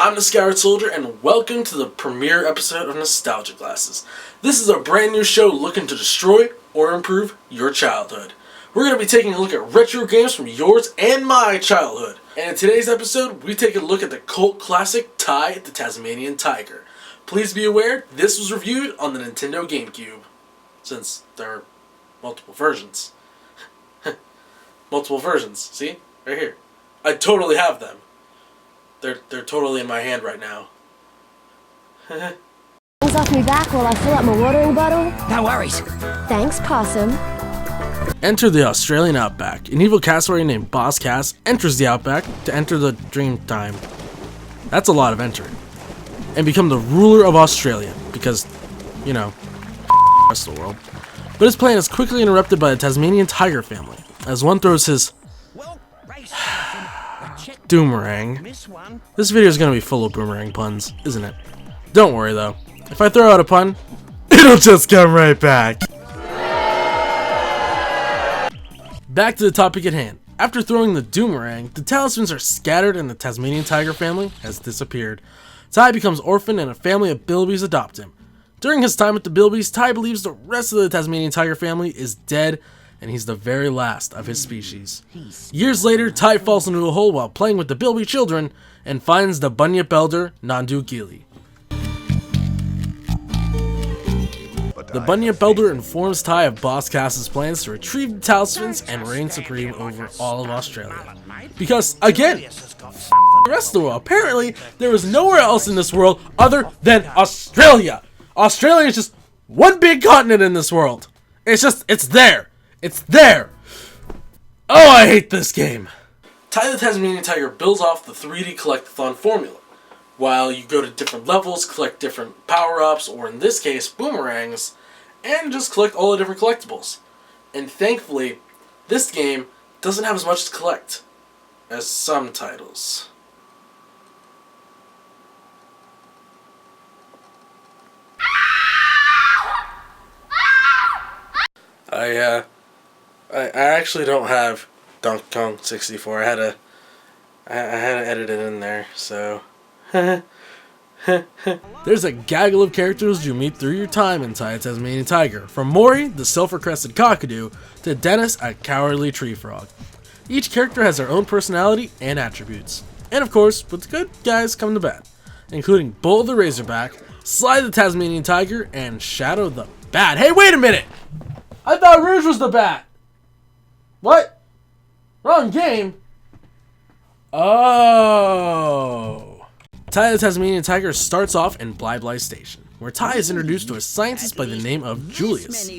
I'm the Skyward Soldier, and welcome to the premiere episode of Nostalgia Glasses. This is a brand new show looking to destroy or improve your childhood. We're going to be taking a look at retro games from yours and my childhood. And in today's episode, we take a look at the cult classic Ty the Tasmanian Tiger. Please be aware, this was reviewed on the Nintendo GameCube, since there are multiple versions. Multiple versions, see? Right here. I totally have them. They're totally in my hand right now. Off me back while I fill up my watering bottle. No worries. Thanks, Possum. Enter the Australian outback. An evil cassowary named Boss Cass enters the outback to enter the dream time. That's a lot of entering. And become the ruler of Australia, because, you know, the rest of the world. But his plan is quickly interrupted by the Tasmanian Tiger family, as one throws his Doomerang. This video is going to be full of boomerang puns, isn't it? Don't worry though. If I throw out a pun, it'll just come right back. Back to the topic at hand. After throwing the Doomerang, the talismans are scattered and the Tasmanian Tiger family has disappeared. Ty becomes orphaned and a family of Bulbies adopt him. During his time with the Bulbies, Ty believes the rest of the Tasmanian Tiger family is dead and he's the very last of his species. Years later, Ty falls into a hole while playing with the Bulby children and finds the Bunyip Elder, Nandu Gili. The Bunyip Elder informs Ty of Boss Cass's plans to retrieve the talismans and reign supreme over all of Australia. Because, again, the rest of the world. Apparently, there is nowhere else in this world other than Australia. Australia is just one big continent in this world. It's there. It's there! Oh, I hate this game! Ty the Tasmanian Tiger builds off the 3D Collectathon formula. While you go to different levels, collect different power-ups, or in this case, boomerangs, and just collect all the different collectibles. And thankfully, this game doesn't have as much to collect as some titles. I actually don't have Donkey Kong 64. I had to edit it in there, so. There's a gaggle of characters you meet through your time in Ty the Tasmanian Tiger, from Maury, the silver-crested cockadoo, to Dennis, a cowardly tree frog. Each character has their own personality and attributes. And of course, with the good guys come the bad, including Bull the Razorback, Sly the Tasmanian Tiger, and Shadow the Bat. Hey, wait a minute! I thought Rouge was the Bat! What? Wrong game? Oh. Ty the Tasmanian Tiger starts off in Bly Bly Station, where Ty is introduced to a scientist by the name of Julius.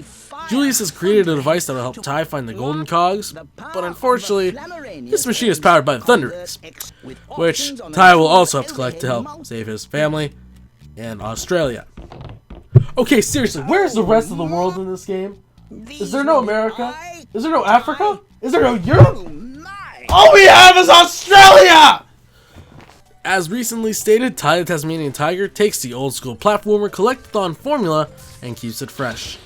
Julius has created a device that will help Ty find the golden cogs, but unfortunately, this machine is powered by the Thunder Eggs, which Ty will also have to collect to help save his family and Australia. Okay, seriously, where's the rest of the world in this game? Is there no America? Is there no Africa? Is there no Europe? All we have is Australia! As recently stated, Ty the Tasmanian Tiger takes the old school platformer collectathon formula and keeps it fresh.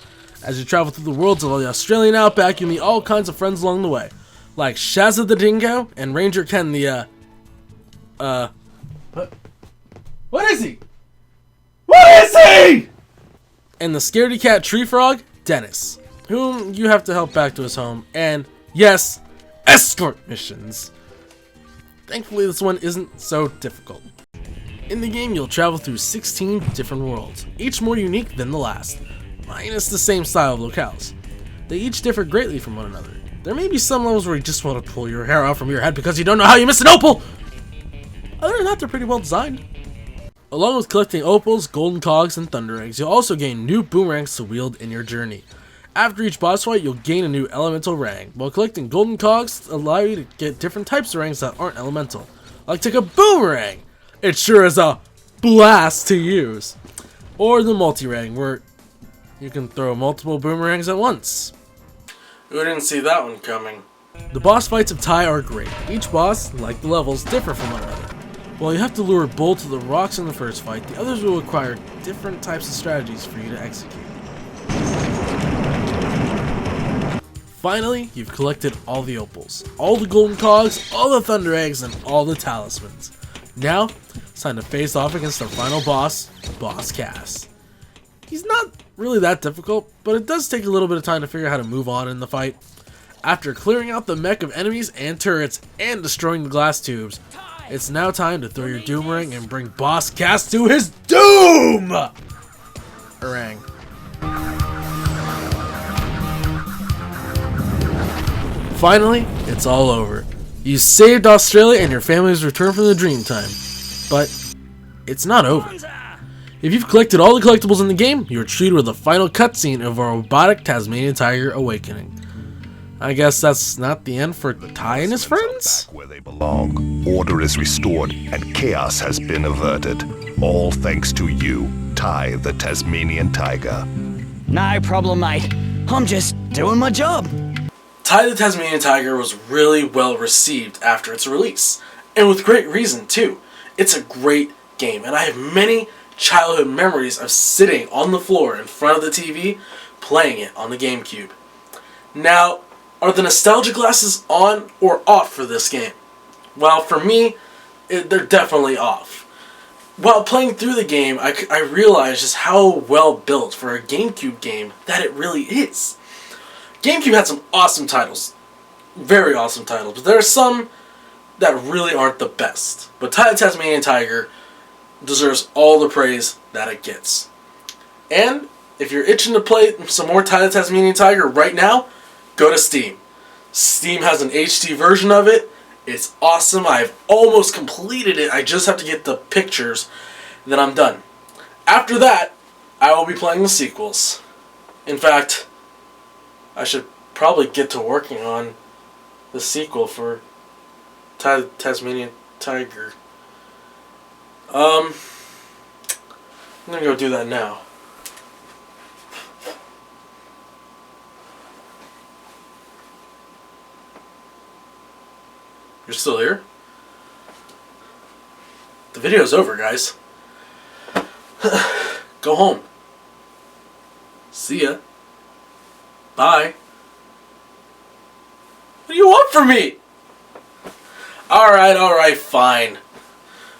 As you travel through the worlds of the Australian outback, you meet all kinds of friends along the way, like Shazza the Dingo and Ranger Ken the, What is he? What is he? And the scaredy cat tree frog, Dennis, whom you have to help back to his home, and, yes, escort missions. Thankfully, this one isn't so difficult. In the game, you'll travel through 16 different worlds, each more unique than the last, minus the same style of locales. They each differ greatly from one another. There may be some levels where you just want to pull your hair out from your head because you don't know how you missed an opal! Other than that, they're pretty well designed. Along with collecting opals, golden cogs, and thunder eggs, you'll also gain new boomerangs to wield in your journey. After each boss fight, you'll gain a new elemental rang, while collecting golden cogs allow you to get different types of rangs that aren't elemental. Like take a boomerang! It sure is a blast to use! Or the multi-rang, where you can throw multiple boomerangs at once. Who didn't see that one coming? The boss fights of Ty are great. Each boss, like the levels, differ from one another. While you have to lure Bull to the rocks in the first fight, the others will require different types of strategies for you to execute. Finally, you've collected all the opals, all the golden cogs, all the thunder eggs, and all the talismans. Now, It's time to face off against our final boss, Boss Cass. He's not really that difficult, but it does take a little bit of time to figure out how to move on in the fight. After clearing out the mech of enemies and turrets and destroying the glass tubes, it's now time to throw your doom ring and bring Boss Cass to his doom! Orang. Finally, it's all over. You saved Australia and your family's returned from the Dreamtime. But it's not over. If you've collected all the collectibles in the game, you are treated with the final cutscene of our robotic Tasmanian Tiger awakening. I guess that's not the end for Ty and his friends? Back where they belong. Order is restored and chaos has been averted. All thanks to you, Ty the Tasmanian Tiger. No problem, mate. I'm just doing my job. Ty the Tasmanian Tiger was really well received after its release, and with great reason too. It's a great game, and I have many childhood memories of sitting on the floor in front of the TV playing it on the GameCube. Now, are the nostalgia glasses on or off for this game? Well, for me, they're definitely off. While playing through the game, I realized just how well built for a GameCube game that it really is. GameCube had some awesome titles. Very awesome titles. But there are some that really aren't the best. But Ty the Tasmanian Tiger deserves all the praise that it gets. And if you're itching to play some more Ty the Tasmanian Tiger right now, go to Steam. Steam has an HD version of it. It's awesome. I've almost completed it. I just have to get the pictures. Then I'm done. After that, I will be playing the sequels. In fact, I should probably get to working on the sequel for Ty the Tasmanian Tiger. I'm gonna go do that now. You're still here? The video's over, guys. Go home. See ya. Bye. What do you want from me? Alright, fine.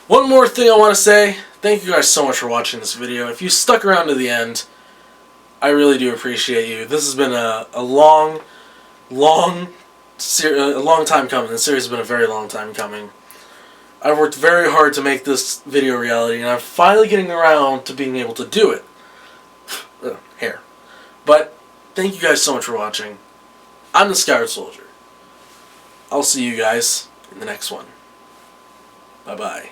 One more thing I want to say. Thank you guys so much for watching this video. If you stuck around to the end, I really do appreciate you. This has been a long time coming. This series has been a very long time coming. I've worked very hard to make this video reality, and I'm finally getting around to being able to do it. Hair. But thank you guys so much for watching. I'm the Skyward Soldier. I'll see you guys in the next one. Bye-bye.